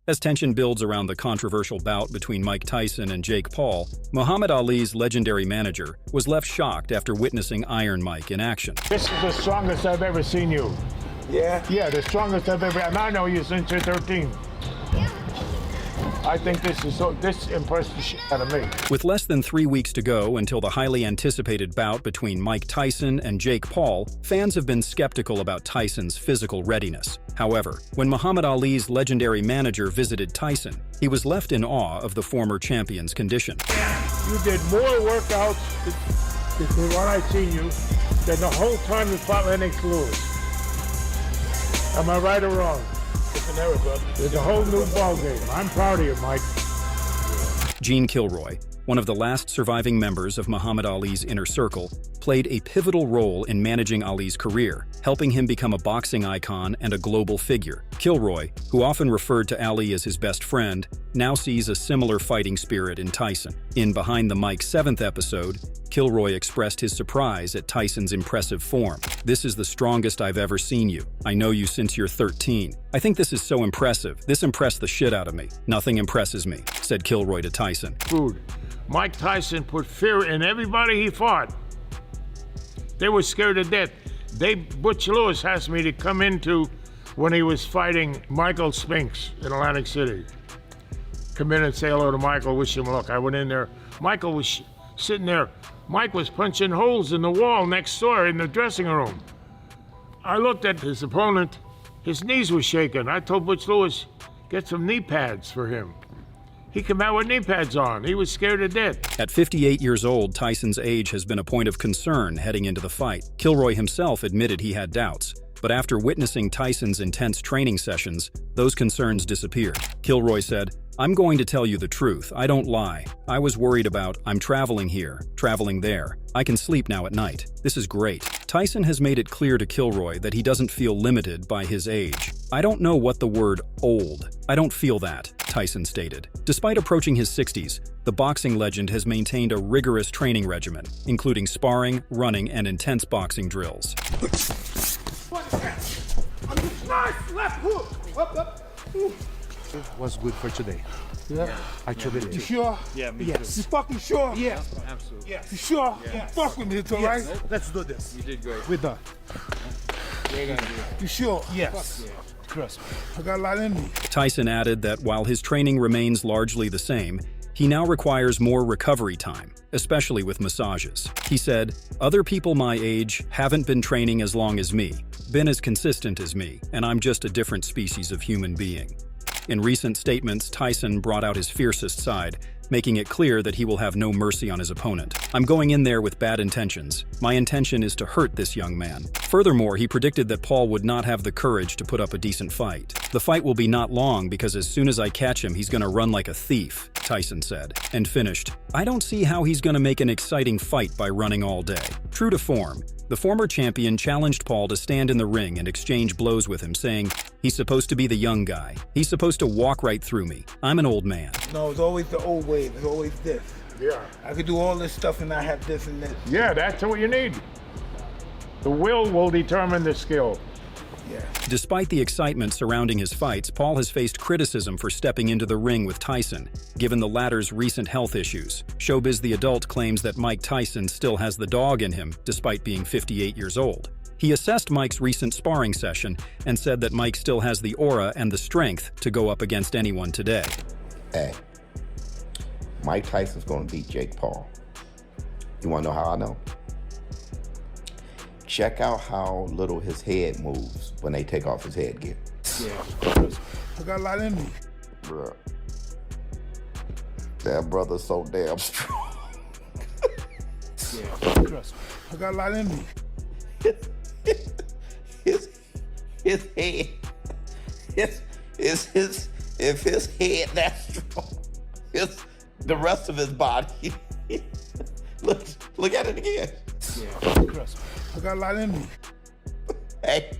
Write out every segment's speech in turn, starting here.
As tension builds around the controversial bout between Mike Tyson and Jake Paul, Muhammad Ali's legendary manager was left shocked after witnessing Iron Mike in action. This is the strongest I've ever seen you. Yeah? Yeah, the strongest I've ever, and I know you since you're 13. I think this impressed the shit out of me. With less than 3 weeks to go until the highly anticipated bout between Mike Tyson and Jake Paul, fans have been skeptical about Tyson's physical readiness. However, when Muhammad Ali's legendary manager visited Tyson, he was left in awe of the former champion's condition. You did more workouts than what I've seen you than the whole time you fought Lennox Lewis. Am I right or wrong? It's a whole new ballgame. I'm proud of you, Mike. Gene Kilroy, one of the last surviving members of Muhammad Ali's inner circle, played a pivotal role in managing Ali's career, helping him become a boxing icon and a global figure. Kilroy, who often referred to Ali as his best friend, now sees a similar fighting spirit in Tyson. In Behind the Mike 7th episode, Kilroy expressed his surprise at Tyson's impressive form. "This is the strongest I've ever seen you. I know you since you're 13. I think this is so impressive. This impressed the shit out of me. Nothing impresses me," said Kilroy to Tyson. Food. Mike Tyson put fear in everybody he fought. They were scared to death. Butch Lewis asked me to come into when he was fighting Michael Spinks in Atlantic City. Come in and say hello to Michael, wish him luck. I went in there. Michael was sitting there. Mike was punching holes in the wall next door in the dressing room. I looked at his opponent. His knees were shaking. I told Butch Lewis, get some knee pads for him. He came out with knee pads on. He was scared to death. At 58 years old, Tyson's age has been a point of concern heading into the fight. Kilroy himself admitted he had doubts, but after witnessing Tyson's intense training sessions, those concerns disappeared. Kilroy said, "I'm going to tell you the truth. I don't lie. I was worried about, I'm traveling here, traveling there. I can sleep now at night. This is great." Tyson has made it clear to Kilroy that he doesn't feel limited by his age. "I don't know what the word old. I don't feel that," Tyson stated. Despite approaching his 60s, the boxing legend has maintained a rigorous training regimen, including sparring, running, and intense boxing drills. Nice left hook. Up. Was good for today. Yeah. I truly You did. sure? Yeah, me You fucking sure? Yeah, absolutely. Yeah. You sure? Yeah. Fuck with me, it's all right? Yes, let's do this. You did great. We're done. We're gonna do it. You sure? Yes. Trust me. I got a lot in me. Tyson added that while his training remains largely the same, he now requires more recovery time, especially with massages. He said, "Other people my age haven't been training as long as me, been as consistent as me, and I'm just a different species of human being." In recent statements, Tyson brought out his fiercest side, making it clear that he will have no mercy on his opponent. "I'm going in there with bad intentions. My intention is to hurt this young man." Furthermore, he predicted that Paul would not have the courage to put up a decent fight. "The fight will be not long because as soon as I catch him, he's gonna run like a thief," Tyson said, and finished, "I don't see how he's gonna make an exciting fight by running all day." True to form, the former champion challenged Paul to stand in the ring and exchange blows with him, saying, "He's supposed to be the young guy. He's supposed to walk right through me. I'm an old man." No, it's always the old way. It's always this. Yeah. I could do all this stuff and I have this and this. Yeah, that's what you need. The will determine the skill. Yeah. Despite the excitement surrounding his fights, Paul has faced criticism for stepping into the ring with Tyson, given the latter's recent health issues. Showbiz the Adult claims that Mike Tyson still has the dog in him, despite being 58 years old. He assessed Mike's recent sparring session and said that Mike still has the aura and the strength to go up against anyone today. Hey, Mike Tyson's gonna beat Jake Paul. You wanna know how I know? Check out how little his head moves when they take off his headgear. Yeah. I got a lot in me. Bruh. That brother's so damn strong. Yeah. Trust me. I got a lot in me. His head, if his head that strong, the rest of his body. Look at it again. Yeah. Trust me. I got a lot in me. Hey,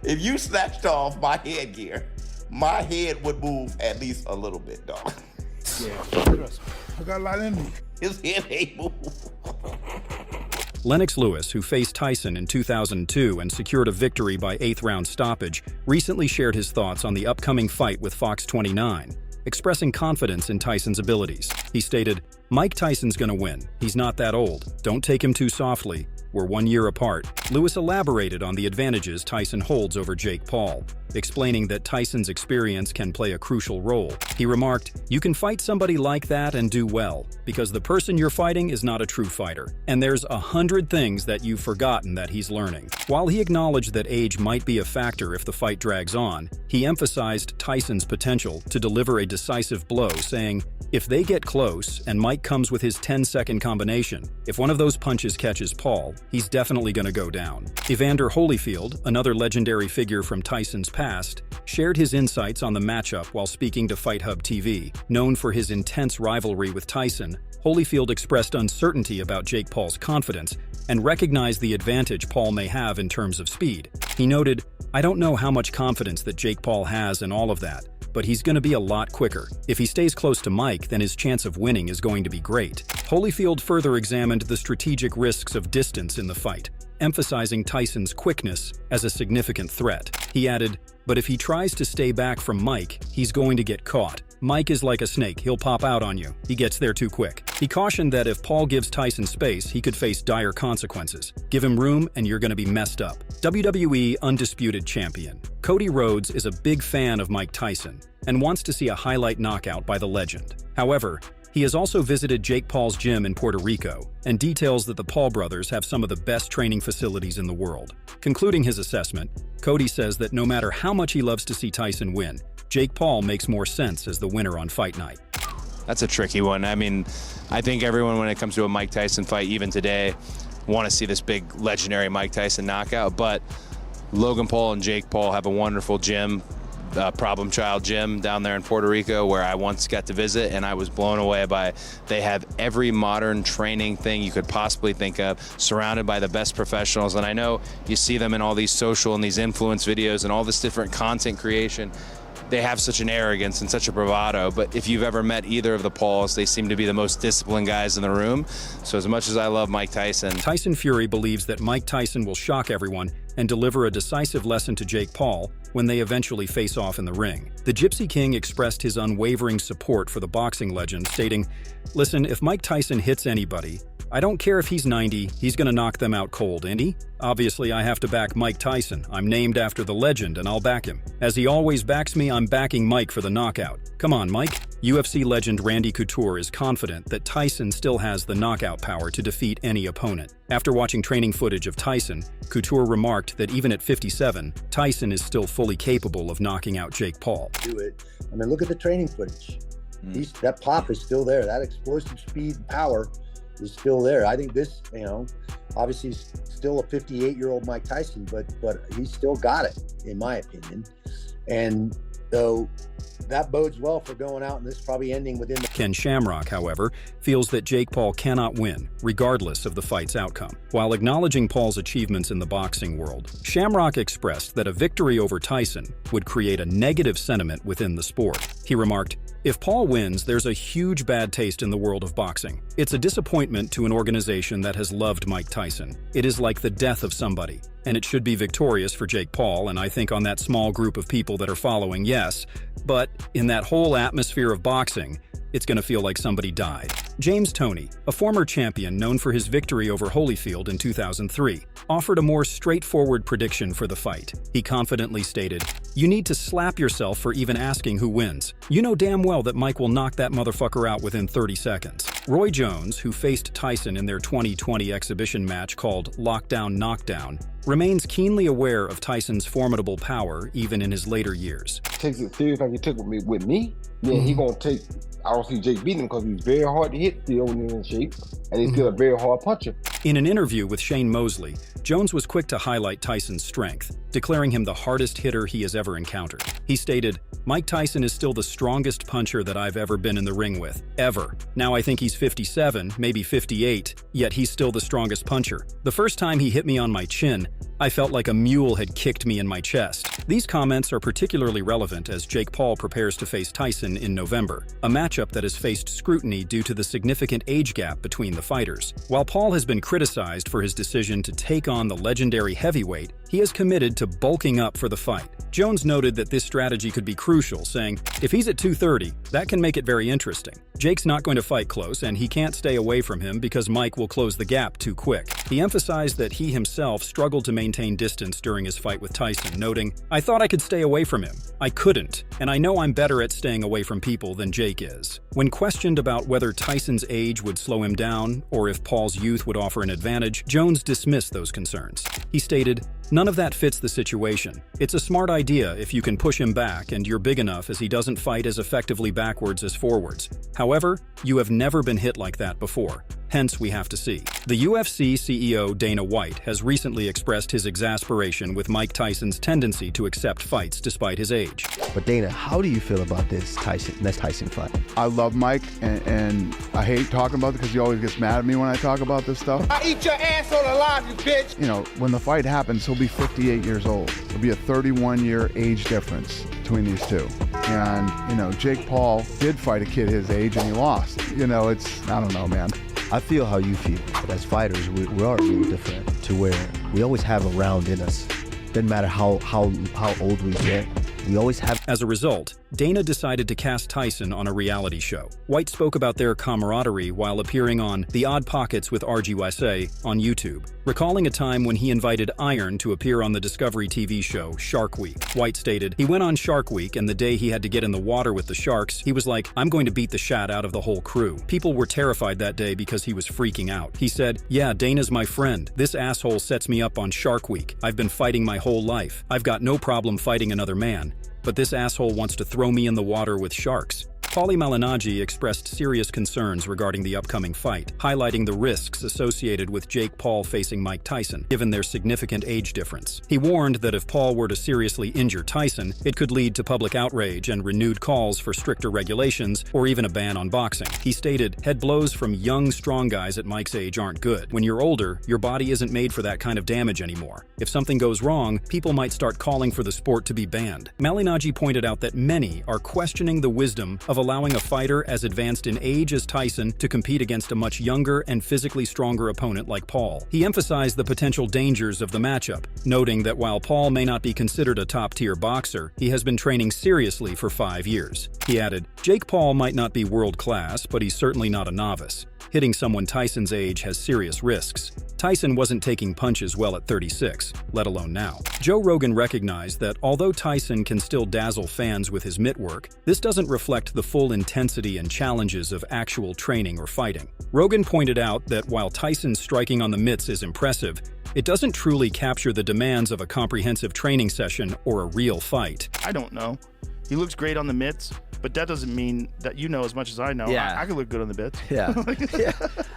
if you snatched off my headgear, my head would move at least a little bit, dog. Yeah. Trust me. I got a lot in me. His head ain't move. Lennox Lewis, who faced Tyson in 2002 and secured a victory by 8th-round stoppage, recently shared his thoughts on the upcoming fight with Fox 29, expressing confidence in Tyson's abilities. He stated, "Mike Tyson's gonna win. He's not that old. Don't take him too softly. We're 1 year apart." Lewis elaborated on the advantages Tyson holds over Jake Paul, explaining that Tyson's experience can play a crucial role. He remarked, "You can fight somebody like that and do well, because the person you're fighting is not a true fighter, and there's 100 things that you've forgotten that he's learning." While he acknowledged that age might be a factor if the fight drags on, he emphasized Tyson's potential to deliver a decisive blow, saying, "If they get close and Mike comes with his 10-second combination, if one of those punches catches Paul, he's definitely going to go down." Evander Holyfield, another legendary figure from Tyson's past, shared his insights on the matchup while speaking to Fight Hub TV. Known for his intense rivalry with Tyson, Holyfield expressed uncertainty about Jake Paul's confidence and recognized the advantage Paul may have in terms of speed. He noted, "I don't know how much confidence that Jake Paul has in all of that, but he's going to be a lot quicker. If he stays close to Mike, then his chance of winning is going to be great." Holyfield further examined the strategic risks of distance in the fight, emphasizing Tyson's quickness as a significant threat. He added, "But if he tries to stay back from Mike, he's going to get caught. Mike is like a snake, he'll pop out on you. He gets there too quick." He cautioned that if Paul gives Tyson space, he could face dire consequences. "Give him room and you're going to be messed up." WWE Undisputed Champion Cody Rhodes is a big fan of Mike Tyson and wants to see a highlight knockout by the legend. However, he has also visited Jake Paul's gym in Puerto Rico and details that the Paul brothers have some of the best training facilities in the world. Concluding his assessment, Cody says that no matter how much he loves to see Tyson win, Jake Paul makes more sense as the winner on fight night. That's a tricky one. I mean, I think everyone, when it comes to a Mike Tyson fight, even today, want to see this big legendary Mike Tyson knockout. But Logan Paul and Jake Paul have a wonderful gym, Problem Child gym down there in Puerto Rico, where I once got to visit, and I was blown away by. They have every modern training thing you could possibly think of, surrounded by the best professionals. And I know you see them in all these social and these influence videos and all this different content creation. They have such an arrogance and such a bravado, but if you've ever met either of the Pauls, they seem to be the most disciplined guys in the room. So as much as I love Mike Tyson, Tyson Fury believes that Mike Tyson will shock everyone and deliver a decisive lesson to Jake Paul when they eventually face off in the ring. The Gypsy King expressed his unwavering support for the boxing legend, stating, "Listen, if Mike Tyson hits anybody, I don't care if he's 90, he's gonna knock them out cold, ain't he? Obviously, I have to back Mike Tyson. I'm named after the legend, and I'll back him. As he always backs me, I'm backing Mike for the knockout. Come on, Mike." UFC legend Randy Couture is confident that Tyson still has the knockout power to defeat any opponent. After watching training footage of Tyson, Couture remarked that even at 57, Tyson is still fully capable of knocking out Jake Paul. Do it. I mean, look at the training footage. That pop is still there. That explosive speed and power is still there. I think this, obviously he's still a 58-year-old Mike Tyson, but he's still got it, in my opinion. And though that bodes well for going out and this probably ending within the... Ken Shamrock, however, feels that Jake Paul cannot win, regardless of the fight's outcome. While acknowledging Paul's achievements in the boxing world, Shamrock expressed that a victory over Tyson would create a negative sentiment within the sport. He remarked, "If Paul wins, there's a huge bad taste in the world of boxing. It's a disappointment to an organization that has loved Mike Tyson. It is like the death of somebody. And it should be victorious for Jake Paul, and I think on that small group of people that are following, yes. But in that whole atmosphere of boxing, it's going to feel like somebody died." James Toney, a former champion known for his victory over Holyfield in 2003, offered a more straightforward prediction for the fight. He confidently stated, "You need to slap yourself for even asking who wins. You know damn well that Mike will knock that motherfucker out within 30 seconds. Roy Jones, who faced Tyson in their 2020 exhibition match called Lockdown Knockdown, remains keenly aware of Tyson's formidable power even in his later years. Takes it serious like he took with me, then he gonna take. I don't see Jake beating him because he's very hard to hit still when he's in shape, and he's still a very hard puncher. In an interview with Shane Mosley, Jones was quick to highlight Tyson's strength, declaring him the hardest hitter he has ever encountered. He stated, "Mike Tyson is still the strongest puncher that I've ever been in the ring with, ever. Now I think he's 57, maybe 58, yet he's still the strongest puncher. The first time he hit me on my chin, I felt like a mule had kicked me in my chest. These comments are particularly relevant as Jake Paul prepares to face Tyson in November, a matchup that has faced scrutiny due to the significant age gap between the fighters. While Paul has been criticized for his decision to take on the legendary heavyweight, he is committed to bulking up for the fight. Jones noted that this strategy could be crucial, saying, "If he's at 230, that can make it very interesting. Jake's not going to fight close, and he can't stay away from him because Mike will close the gap too quick." He emphasized that he himself struggled to maintain distance during his fight with Tyson, noting, "I thought I could stay away from him. I couldn't, and I know I'm better at staying away from people than Jake is." When questioned about whether Tyson's age would slow him down or if Paul's youth would offer an advantage, Jones dismissed those concerns. He stated, "None of that fits the situation. It's a smart idea if you can push him back and you're big enough as he doesn't fight as effectively backwards as forwards. However, you have never been hit like that before. Hence, we have to see." The UFC CEO Dana White has recently expressed his exasperation with Mike Tyson's tendency to accept fights despite his age. But Dana, how do you feel about this Tyson fight? I love Mike, and I hate talking about it because he always gets mad at me when I talk about this stuff. I eat your asshole alive, you bitch! You know, when the fight happens, he'll be 58 years old. There'll be a 31-year age difference between these two. And, you know, Jake Paul did fight a kid his age and he lost. You know, I don't know, man. I feel how you feel, but as fighters, we are a little different to where we always have a round in us. Doesn't matter how old we get, we always have. As a result, Dana decided to cast Tyson on a reality show. White spoke about their camaraderie while appearing on The Odd Pockets with RGUSA on YouTube, recalling a time when he invited Iron to appear on the Discovery TV show Shark Week. White stated, "He went on Shark Week, and the day he had to get in the water with the sharks, he was like, 'I'm going to beat the shat out of the whole crew.' People were terrified that day because he was freaking out. He said, 'Yeah, Dana's my friend. This asshole sets me up on Shark Week. I've been fighting my whole life. I've got no problem fighting another man. But this asshole wants to throw me in the water with sharks.'" Paulie Malignaggi expressed serious concerns regarding the upcoming fight, highlighting the risks associated with Jake Paul facing Mike Tyson, given their significant age difference. He warned that if Paul were to seriously injure Tyson, it could lead to public outrage and renewed calls for stricter regulations or even a ban on boxing. He stated, "Head blows from young, strong guys at Mike's age aren't good. When you're older, your body isn't made for that kind of damage anymore. If something goes wrong, people might start calling for the sport to be banned." Malignaggi pointed out that many are questioning the wisdom of allowing a fighter as advanced in age as Tyson to compete against a much younger and physically stronger opponent like Paul. He emphasized the potential dangers of the matchup, noting that while Paul may not be considered a top-tier boxer, he has been training seriously for 5 years. He added, "Jake Paul might not be world-class, but he's certainly not a novice. Hitting someone Tyson's age has serious risks. Tyson wasn't taking punches well at 36, let alone now." Joe Rogan recognized that although Tyson can still dazzle fans with his mitt work, this doesn't reflect the full intensity and challenges of actual training or fighting. Rogan pointed out that while Tyson's striking on the mitts is impressive, it doesn't truly capture the demands of a comprehensive training session or a real fight. I don't know. He looks great on the mitts, but that doesn't mean that you know as much as I know. Yeah. I could look good on the mitts. Yeah. Yeah.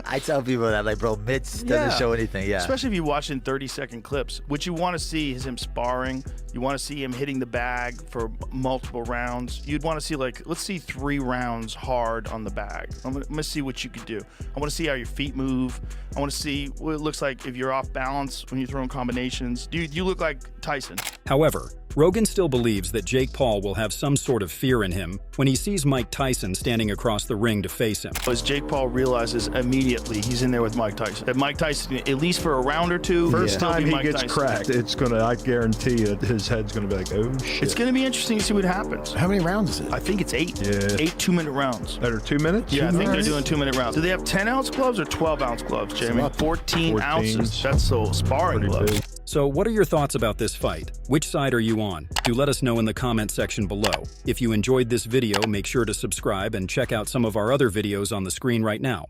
I tell people that, like, bro, mitts doesn't show anything. Yeah. Especially if you watch in 30-second clips. What you want to see is him sparring. You want to see him hitting the bag for multiple rounds. You'd want to see, like, let's see 3 rounds hard on the bag. I'm going to see what you could do. I want to see how your feet move. I want to see what it looks like if you're off balance when you're throwing combinations. You look like Tyson. However, Rogan still believes that Jake Paul will have some sort of fear in him when he sees Mike Tyson standing across the ring to face him. As Jake Paul realizes immediately he's in there with Mike Tyson. That Mike Tyson, at least for a round or two, first time he gets Tyson. cracked, it's gonna, I guarantee you, his head's gonna be like, oh shit. It's gonna be interesting to see what happens. How many rounds is it? I think it's 8. Yeah. 8 2-minute rounds. That are 2 minutes? Yeah, I think they're doing 2-minute rounds. Do they have 10-ounce gloves or 12-ounce gloves, Jamie? 14 ounces. That's so sparring gloves. So what are your thoughts about this fight? Which side are you on? Do let us know in the comment section below. If you enjoyed this video, make sure to subscribe and check out some of our other videos on the screen right now.